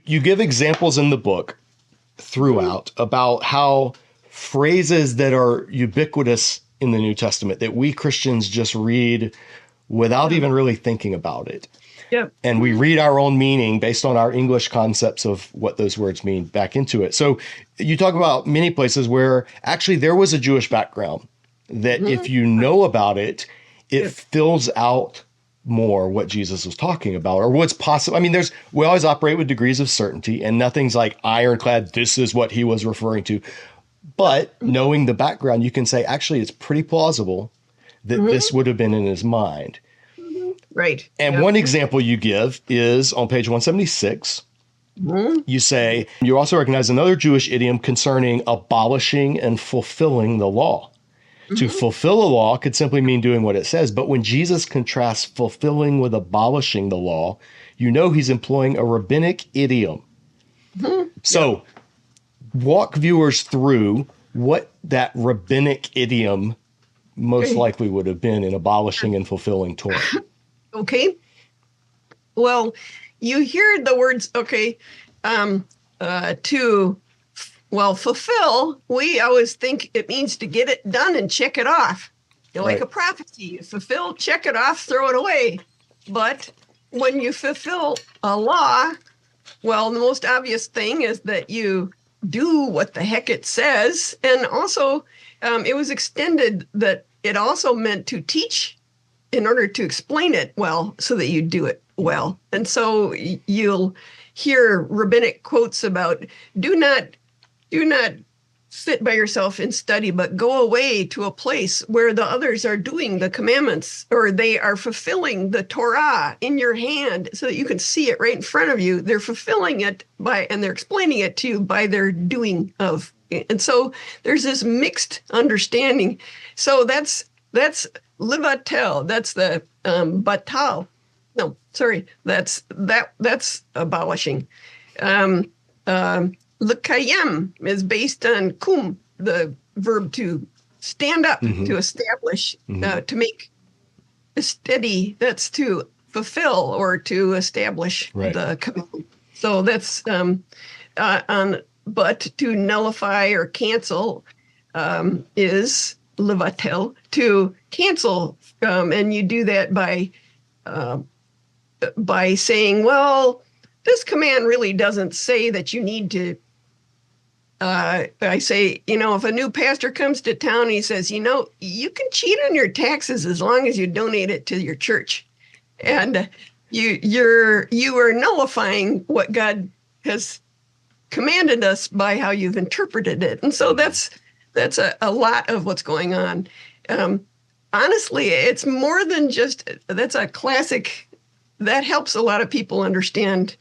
you give examples in the book throughout about how phrases that are ubiquitous in the New Testament that we Christians just read without even really thinking about it. Yep. And we read our own meaning based on our English concepts of what those words mean back into it. So you talk about many places where actually there was a Jewish background that if you know about it, it fills out more what Jesus was talking about or what's possible. I mean, we always operate with degrees of certainty and nothing's like ironclad. This is what he was referring to. But knowing the background, you can say, actually, it's pretty plausible that this would have been in his mind. Right. And one example you give is on page 176. You say, you also recognize another Jewish idiom concerning abolishing and fulfilling the law. To fulfill a law could simply mean doing what it says. But when Jesus contrasts fulfilling with abolishing the law, you know he's employing a rabbinic idiom. So walk viewers through what that rabbinic idiom most likely would have been in abolishing and fulfilling Torah. Okay. Well, you hear the words, fulfill, we always think it means to get it done and check it off. Like a prophecy, you fulfill, check it off, throw it away. But when you fulfill a law, well, the most obvious thing is that you do what the heck it says. And also, it was extended that it also meant to teach in order to explain it well so that you do it well. And so you'll hear rabbinic quotes about do not sit by yourself and study, but go away to a place where the others are doing the commandments or they are fulfilling the Torah in your hand so that you can see it right in front of you. They're fulfilling it and they're explaining it to you by their doing of. And so there's this mixed understanding. So that's livatel. That's the batal. No, sorry. That's abolishing. L'kayem is based on kum, the verb to stand up, to establish, to make steady. That's to fulfill or to establish the command. So that's but to nullify or cancel is levatel, to cancel, and you do that by saying, well, this command really doesn't say that you need to. I say, if a new pastor comes to town, he says, you can cheat on your taxes as long as you donate it to your church, and you are nullifying what God has commanded us by how you've interpreted it. And so that's a lot of what's going on. Honestly, it's more than just, that's a classic, that helps a lot of people understand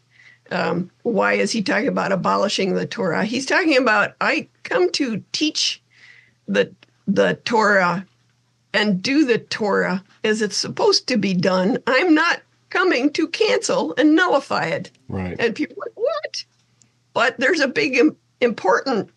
why is he talking about abolishing the Torah. He's talking about, I come to teach the Torah and do the Torah as it's supposed to be done. I'm not coming to cancel and nullify it. Right. And people are like, what? But there's a big, important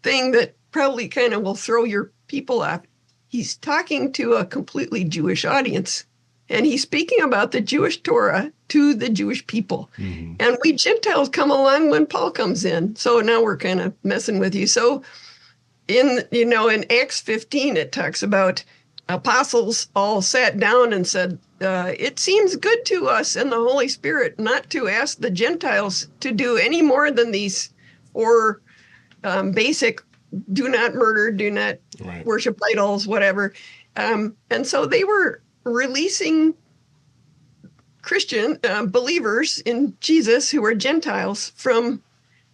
thing that probably kind of will throw your people off. He's talking to a completely Jewish audience, and he's speaking about the Jewish Torah to the Jewish people. And we Gentiles come along when Paul comes in. So now we're kind of messing with you. So in Acts 15, it talks about apostles all sat down and said, it seems good to us and the Holy Spirit not to ask the Gentiles to do any more than these four basic, do not murder, do not worship idols, whatever. And so they were releasing Christian believers in Jesus who were Gentiles from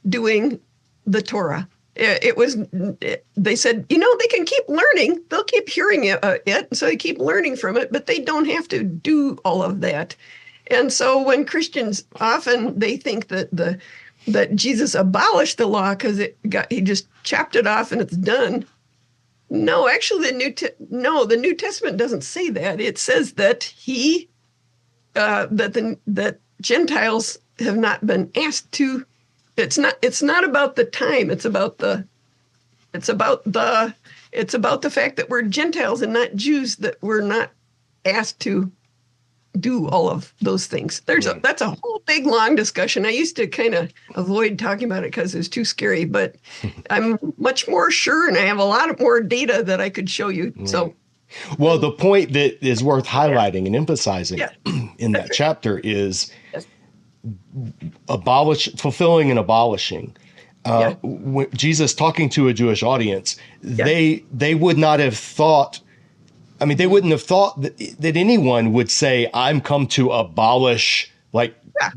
doing the Torah. They said, they can keep learning. They'll keep hearing it. So they keep learning from it, but they don't have to do all of that. And so when Christians often, they think that that Jesus abolished the law because he just chopped it off and it's done. No, actually, the New Testament doesn't say that. It says that that Gentiles have not been asked to. It's not about the time. It's about the fact that we're Gentiles and not Jews, that we're not asked to do all of those things. That's a whole big long discussion. I used to kind of avoid talking about it because it's too scary, but I'm much more sure, and I have a lot more data that I could show you. So, well, the point that is worth highlighting and emphasizing in that chapter is fulfilling and abolishing. Jesus talking to a Jewish audience, they would not have thought. I mean, they wouldn't have thought that anyone would say, "I'm come to abolish,"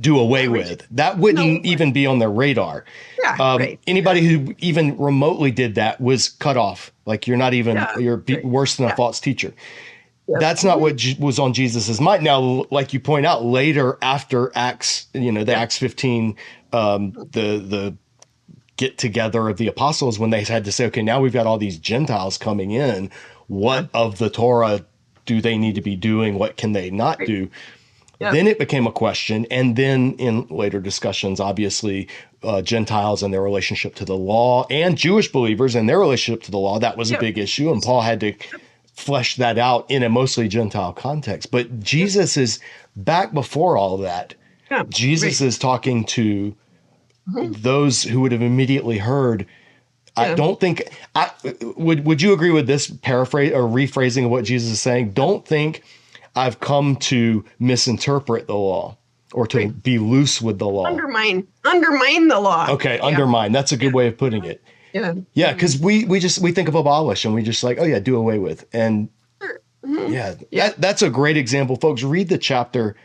do away with. That wouldn't even be on their radar. Anybody who even remotely did that was cut off. Like, you're not even, you're worse than a false teacher. That's not what was on Jesus's mind. Now, like you point out, later after Acts, the Acts 15, the get together of the apostles, when they had to say, okay, now we've got all these Gentiles coming in. What of the Torah do they need to be doing? What can they not do? Then it became a question. And then in later discussions, obviously, Gentiles and their relationship to the law, and Jewish believers and their relationship to the law, that was a big issue. And Paul had to flesh that out in a mostly Gentile context. But Jesus is back before all of that. Jesus is talking to those who would have immediately heard. I don't think would you agree with this paraphrase or rephrasing of what Jesus is saying? Don't think I've come to misinterpret the law or to be loose with the law. Undermine the law. Okay, undermine. That's a good way of putting it. Yeah, because we think of abolish and we just like, do away with. And that's a great example, folks. Read the chapter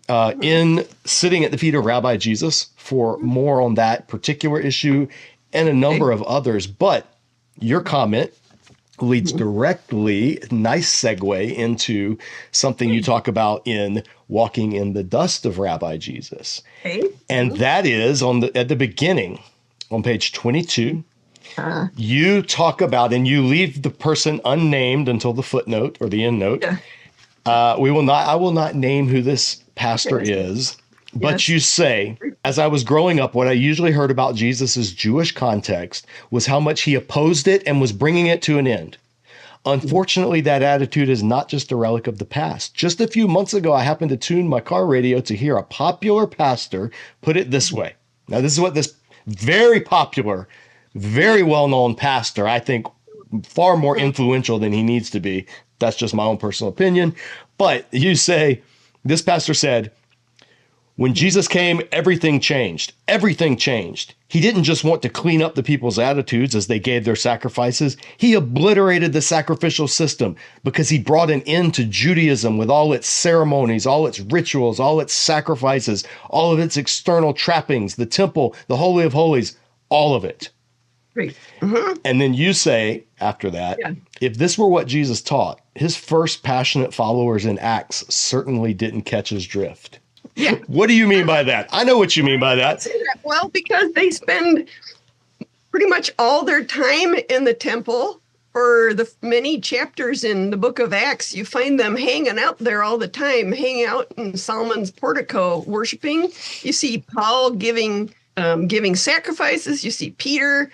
in Sitting at the Feet of Rabbi Jesus for more on that particular issue and a number of others. But your comment leads directly, nice segue, into something you talk about in Walking in the Dust of Rabbi Jesus. And that is at the beginning, on page 22. You talk about, and you leave the person unnamed until the footnote or the endnote. I will not name who this pastor is. But you say, as I was growing up, what I usually heard about Jesus's Jewish context was how much he opposed it and was bringing it to an end. Unfortunately, that attitude is not just a relic of the past. Just a few months ago, I happened to tune my car radio to hear a popular pastor put it this way. Now, this is what this very popular, very well-known pastor, I think far more influential than he needs to be. That's just my own personal opinion. But you say, this pastor said, when Jesus came, everything changed. Everything changed. He didn't just want to clean up the people's attitudes as they gave their sacrifices. He obliterated the sacrificial system because he brought an end to Judaism with all its ceremonies, all its rituals, all its sacrifices, all of its external trappings, the temple, the Holy of Holies, all of it. And then you say, after that, if this were what Jesus taught, his first passionate followers in Acts certainly didn't catch his drift. What do you mean by that? I know what you mean by that. Well, because they spend pretty much all their time in the temple. For the many chapters in the book of Acts, you find them hanging out there all the time, hanging out in Solomon's portico, worshiping. You see Paul giving sacrifices. You see Peter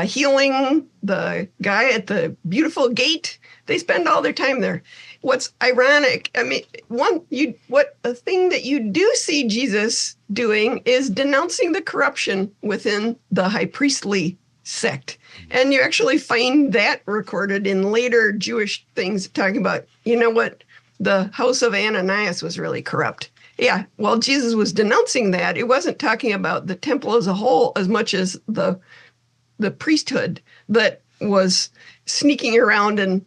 healing the guy at the beautiful gate. They spend all their time there. What's ironic, I mean, a thing that you do see Jesus doing is denouncing the corruption within the high priestly sect. And you actually find that recorded in later Jewish things talking about, the house of Ananias was really corrupt. Yeah, well, Jesus was denouncing that. It wasn't talking about the temple as a whole as much as the priesthood that was sneaking around and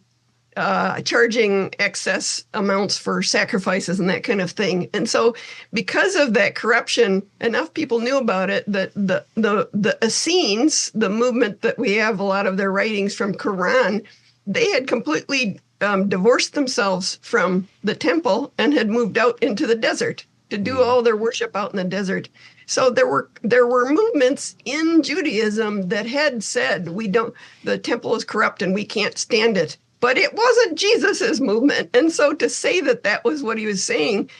charging excess amounts for sacrifices and that kind of thing. And so because of that corruption, enough people knew about it that the Essenes, the movement that we have a lot of their writings from Quran, they had completely divorced themselves from the temple and had moved out into the desert to do all their worship out in the desert. So there were movements in Judaism that had said, the temple is corrupt and we can't stand it. But it wasn't Jesus's movement. And so to say that was what he was saying,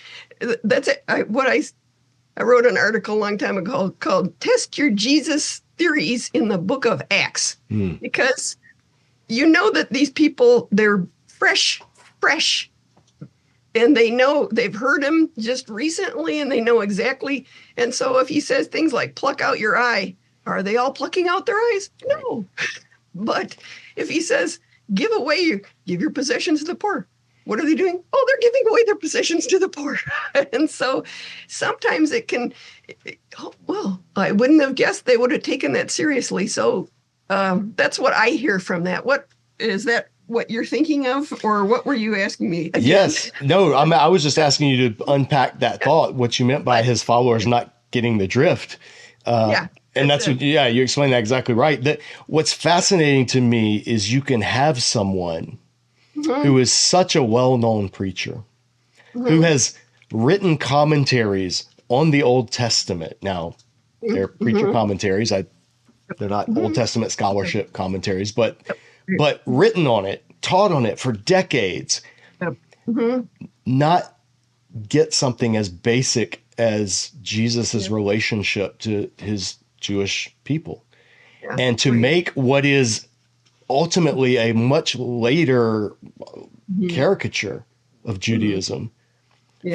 that's it. I wrote an article a long time ago called Test Your Jesus Theories in the Book of Acts. Because you know that these people, they're fresh and they know they've heard him just recently and they know exactly. And so if he says things like pluck out your eye, are they all plucking out their eyes? No. But if he says give your possessions to the poor, what are they doing? Oh, they're giving away their possessions to the poor. And so sometimes I wouldn't have guessed they would have taken that seriously. So that's what I hear from that. What is that? What you're thinking of, or what were you asking me again? Yes. No, I was just asking you to unpack that thought, what you meant by his followers not getting the drift. And that's what, you explained that exactly right. That what's fascinating to me is you can have someone who is such a well-known preacher, who has written commentaries on the Old Testament. Now, they're preacher commentaries. They're not Old Testament scholarship commentaries, but written on it, taught on it for decades, not get something as basic as Jesus's relationship to his Jewish people, and to make what is ultimately a much later caricature of Judaism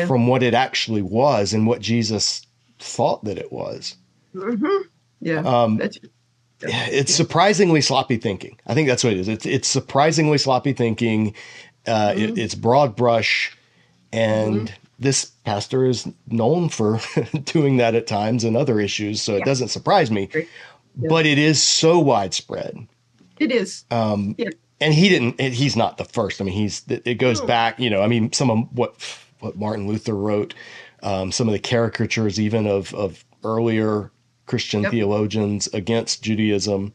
from what it actually was and what Jesus thought that it was. It's surprisingly sloppy thinking. I think that's what it is. It's surprisingly sloppy thinking. It's broad brush. And this pastor is known for doing that at times and other issues. So it doesn't surprise me. But it is so widespread. It is. And he's not the first. I mean, it goes back, some of what Martin Luther wrote, some of the caricatures even of earlier Christian theologians against Judaism.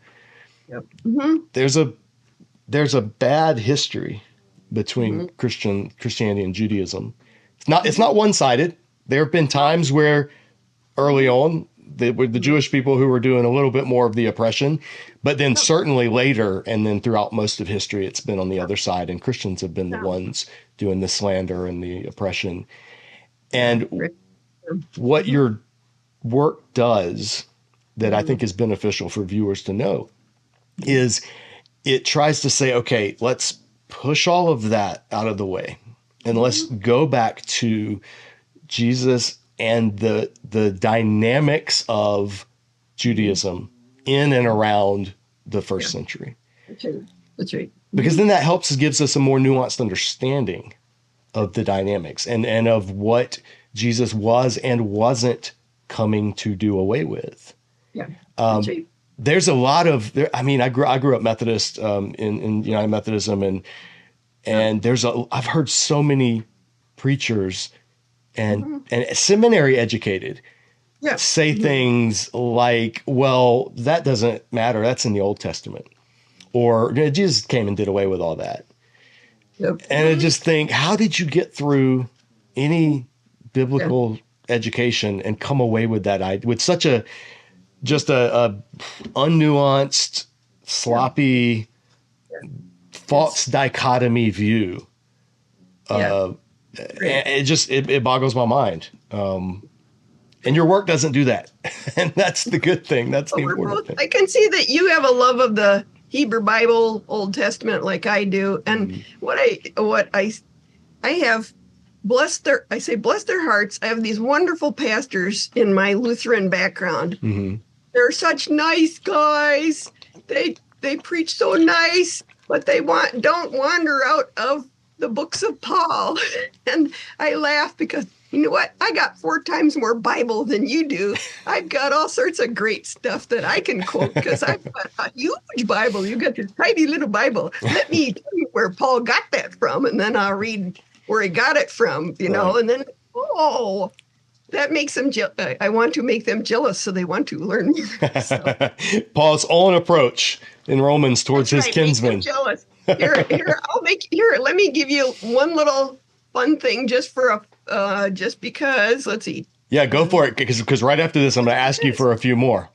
There's a bad history between Christianity and Judaism. It's not one-sided. There have been times where early on the Jewish people who were doing a little bit more of the oppression, but then certainly later and then throughout most of history, it's been on the other side, and Christians have been the ones doing the slander and the oppression. And what your work does that I think is beneficial for viewers to know is it tries to say, okay, let's push all of that out of the way and let's go back to Jesus and the dynamics of Judaism in and around the first century. That's right. Because then that gives us a more nuanced understanding of the dynamics and of what Jesus was and wasn't coming to do away with. There's a lot of, I grew up Methodist in United Methodism, and I've heard so many preachers and seminary educated say things like, well, that doesn't matter. That's in the Old Testament. Or Jesus came and did away with all that. And I just think, how did you get through any biblical education and come away with that with such a unnuanced, sloppy, false dichotomy view? It boggles my mind. And your work doesn't do that. And that's the good thing. That's the important thing. I can see that you have a love of the Hebrew Bible, Old Testament, like I do. And what I have, bless their hearts. I have these wonderful pastors in my Lutheran background. They're such nice guys. They preach so nice, but they don't wander out of the books of Paul. And I laugh because, you know what? I got 4 times more Bible than you do. I've got all sorts of great stuff that I can quote because I've got a huge Bible. You got this tiny little Bible. Let me tell you where Paul got that from, and then I'll read where he got it from, and then, that makes them I want to make them jealous, so they want to learn more. So. Paul's own approach in Romans towards his kinsmen. Make them jealous. Let me give you one little fun thing just because, let's see. Yeah, go for it, because right after this, I'm going to ask you for a few more.